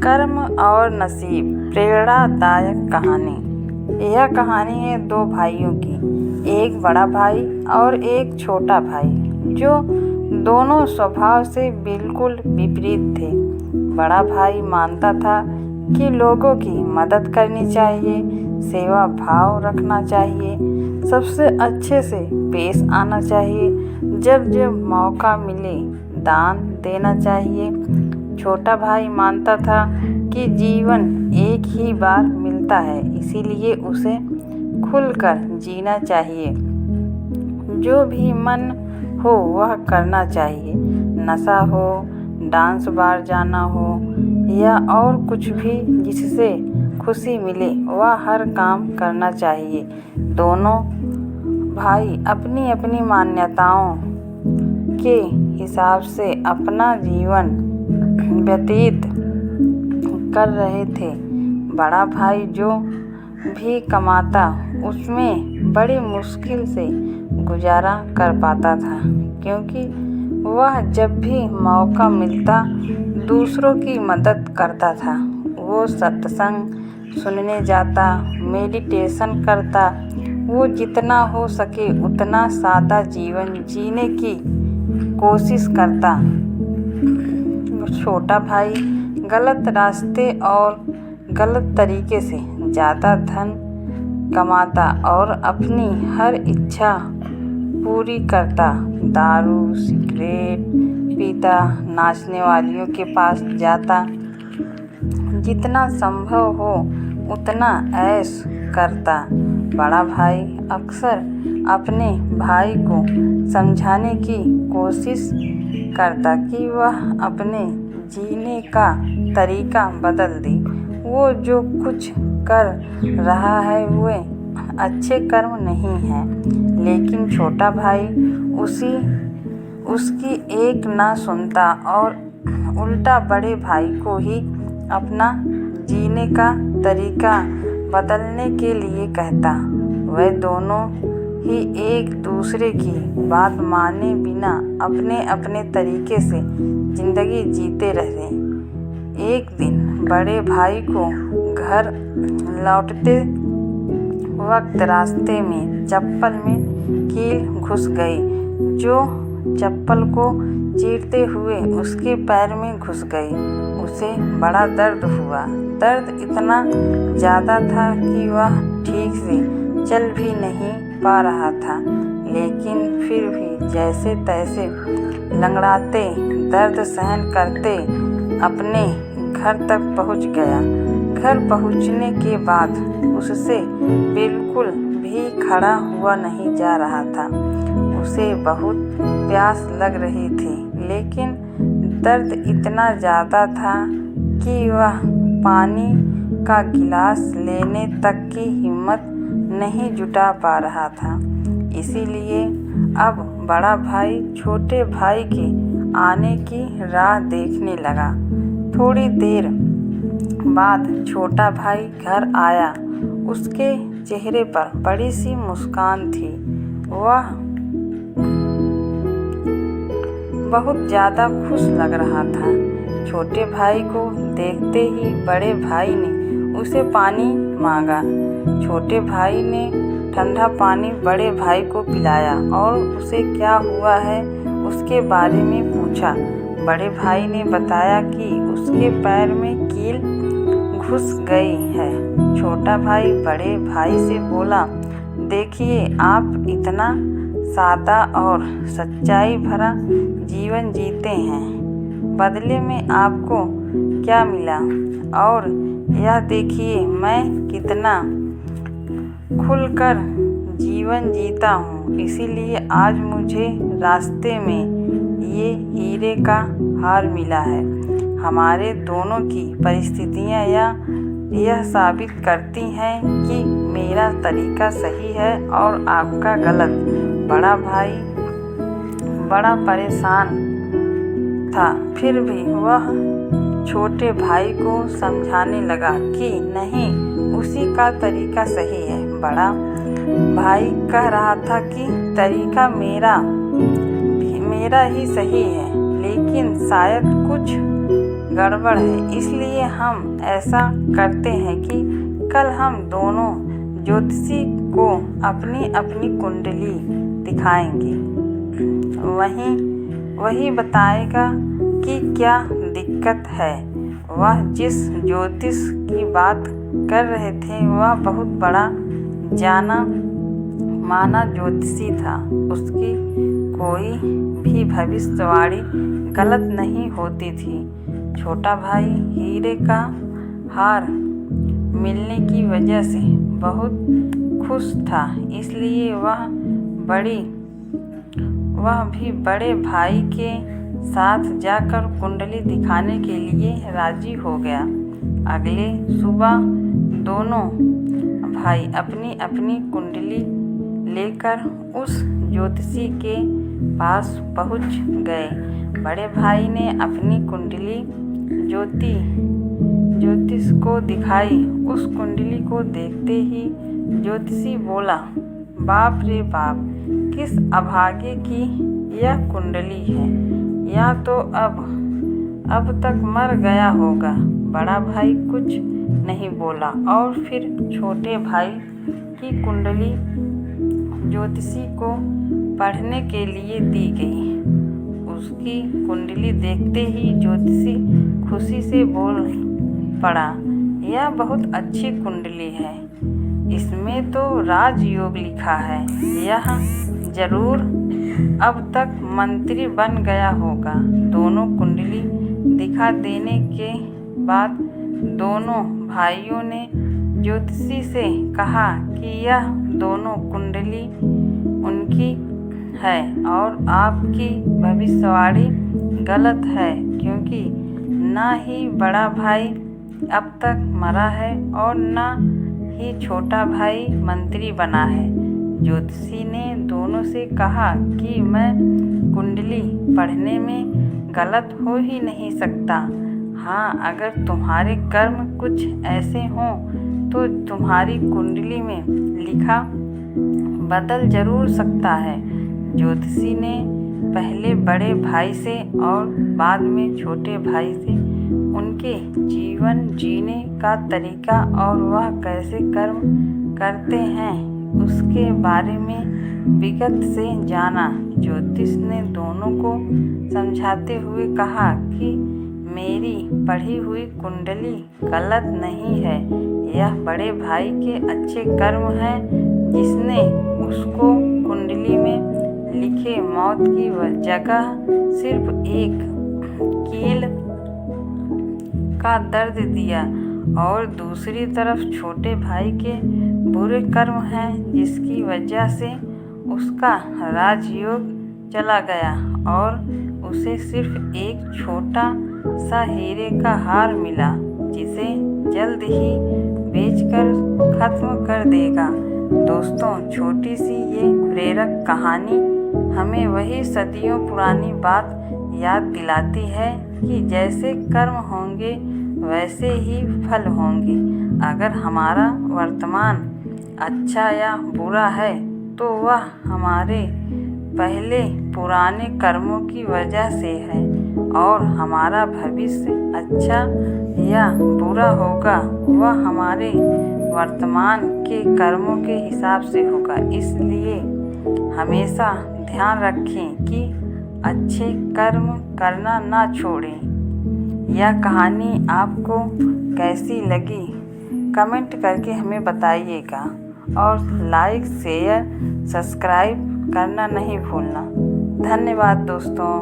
कर्म और नसीब प्रेरणादायक कहानी। यह कहानी है दो भाइयों की, एक बड़ा भाई और एक छोटा भाई, जो दोनों स्वभाव से बिल्कुल विपरीत थे। बड़ा भाई मानता था कि लोगों की मदद करनी चाहिए, सेवा भाव रखना चाहिए, सबसे अच्छे से पेश आना चाहिए, जब जब मौका मिले दान देना चाहिए। छोटा भाई मानता था कि जीवन एक ही बार मिलता है, इसीलिए उसे खुलकर जीना चाहिए। जो भी मन हो वह करना चाहिए, नशा हो, डांस बार जाना हो या और कुछ भी जिससे खुशी मिले वह हर काम करना चाहिए। दोनों भाई अपनी अपनी मान्यताओं के हिसाब से अपना जीवन व्यतीत कर रहे थे। बड़ा भाई जो भी कमाता उसमें बड़ी मुश्किल से गुजारा कर पाता था, क्योंकि वह जब भी मौका मिलता दूसरों की मदद करता था। वो सत्संग सुनने जाता, मेडिटेशन करता, वो जितना हो सके उतना सादा जीवन जीने की कोशिश करता। छोटा भाई गलत रास्ते और गलत तरीके से ज़्यादा धन कमाता और अपनी हर इच्छा पूरी करता। दारू सिगरेट पीता, नाचने वालियों के पास जाता, जितना संभव हो उतना ऐश करता। बड़ा भाई अक्सर अपने भाई को समझाने की कोशिश करता कि वह अपने जीने का तरीका बदल दे। वो जो कुछ कर रहा है वे अच्छे कर्म नहीं हैं, लेकिन छोटा भाई उसकी एक ना सुनता और उल्टा बड़े भाई को ही अपना जीने का तरीका बदलने के लिए कहता। वे दोनों ही एक दूसरे की बात माने बिना अपने अपने तरीके से जिंदगी जीते रहे। एक दिन बड़े भाई को घर लौटते वक्त रास्ते में चप्पल में कील घुस गई, जो चप्पल को चीरते हुए उसके पैर में घुस गई। उसे बड़ा दर्द हुआ। दर्द इतना ज़्यादा था कि वह ठीक से चल भी नहीं पा रहा था, लेकिन फिर भी जैसे तैसे लंगड़ाते दर्द सहन करते अपने घर तक पहुंच गया। घर पहुंचने के बाद उससे बिल्कुल भी खड़ा हुआ नहीं जा रहा था। उसे बहुत प्यास लग रही थी, लेकिन दर्द इतना ज़्यादा था कि वह पानी का गिलास लेने तक की हिम्मत नहीं जुटा पा रहा था। इसीलिए अब बड़ा भाई छोटे भाई के आने की राह देखने लगा। थोड़ी देर बाद छोटा भाई घर आया। उसके चेहरे पर बड़ी सी मुस्कान थी। वह बहुत ज़्यादा खुश लग रहा था। छोटे भाई को देखते ही बड़े भाई ने उसे पानी मांगा। छोटे भाई ने ठंडा पानी बड़े भाई को पिलाया और उसे क्या हुआ है उसके बारे में पूछा। बड़े भाई ने बताया कि उसके पैर में कील घुस गई है। छोटा भाई बड़े भाई से बोला, देखिए आप इतना सादा और सच्चाई भरा जीवन जीते हैं, बदले में आपको क्या मिला? और यह देखिए मैं कितना खुलकर जीवन जीता हूँ। इसीलिए आज मुझे रास्ते में ये हीरे का हार मिला है। हमारे दोनों की परिस्थितियाँ यह साबित करती हैं कि मेरा तरीका सही है और आपका गलत। बड़ा भाई बड़ा परेशान था, फिर भी वह छोटे भाई को समझाने लगा कि नहीं, उसी का तरीका सही है। बड़ा भाई कह रहा था कि तरीका मेरा ही सही है, लेकिन शायद कुछ गड़बड़ है, इसलिए हम ऐसा करते हैं कि कल हम दोनों ज्योतिषी को अपनी अपनी कुंडली दिखाएंगे। वही बताएगा कि क्या दिक्कत है। वह जिस ज्योतिष की बात कर रहे थे वह बहुत बड़ा जाना माना ज्योतिषी था। उसकी कोई भी भविष्यवाणी गलत नहीं होती थी। छोटा भाई हीरे का हार मिलने की वजह से बहुत खुश था, इसलिए वह भी बड़े भाई के साथ जाकर कुंडली दिखाने के लिए राजी हो गया। अगले सुबह दोनों भाई अपनी अपनी कुंडली लेकर उस ज्योतिषी के पास पहुंच गए। बड़े भाई ने अपनी कुंडली ज्योतिष को दिखाई। उस कुंडली को देखते ही ज्योतिषी बोला, बाप रे बाप, किस अभागे की यह कुंडली है। यह तो अब तक मर गया होगा। बड़ा भाई कुछ नहीं बोला और फिर छोटे भाई की कुंडली ज्योतिषी को पढ़ने के लिए दी गई। उसकी कुंडली देखते ही ज्योतिषी खुशी से बोल पड़ा, यह बहुत अच्छी कुंडली है। इसमें तो राजयोग लिखा है। यह जरूर अब तक मंत्री बन गया होगा। दोनों कुंडली दिखा देने के बाद दोनों भाइयों ने ज्योतिषी से कहा कि यह दोनों कुंडली उनकी है और आपकी भविष्यवाणी गलत है, क्योंकि न ही बड़ा भाई अब तक मरा है और न ही छोटा भाई मंत्री बना है। ज्योतिषी ने दोनों से कहा कि मैं कुंडली पढ़ने में गलत हो ही नहीं सकता। हाँ, अगर तुम्हारे कर्म कुछ ऐसे हों तो तुम्हारी कुंडली में लिखा बदल जरूर सकता है। ज्योतिषी ने पहले बड़े भाई से और बाद में छोटे भाई से उनके जीवन जीने का तरीका और वह कैसे कर्म करते हैं उसके बारे में विगत से जाना। ज्योतिष ने दोनों को समझाते हुए कहा कि मेरी पढ़ी हुई कुंडली गलत नहीं है। यह बड़े भाई के अच्छे कर्म हैं, जिसने उसको कुंडली में लिखे मौत की जगह सिर्फ एक कील का दर्द दिया, और दूसरी तरफ छोटे भाई के बुरे कर्म हैं, जिसकी वजह से उसका राजयोग चला गया और उसे सिर्फ एक छोटा सा हीरे का हार मिला, जिसे जल्द ही बेचकर खत्म कर देगा। दोस्तों, छोटी सी ये प्रेरक कहानी हमें वही सदियों पुरानी बात याद दिलाती है कि जैसे कर्म होंगे वैसे ही फल होंगे। अगर हमारा वर्तमान अच्छा या बुरा है तो वह हमारे पहले पुराने कर्मों की वजह से है, और हमारा भविष्य अच्छा या बुरा होगा वह हमारे वर्तमान के कर्मों के हिसाब से होगा। इसलिए हमेशा ध्यान रखें कि अच्छे कर्म करना ना छोड़ें। यह कहानी आपको कैसी लगी कमेंट करके हमें बताइएगा, और लाइक शेयर सब्सक्राइब करना नहीं भूलना। धन्यवाद दोस्तों।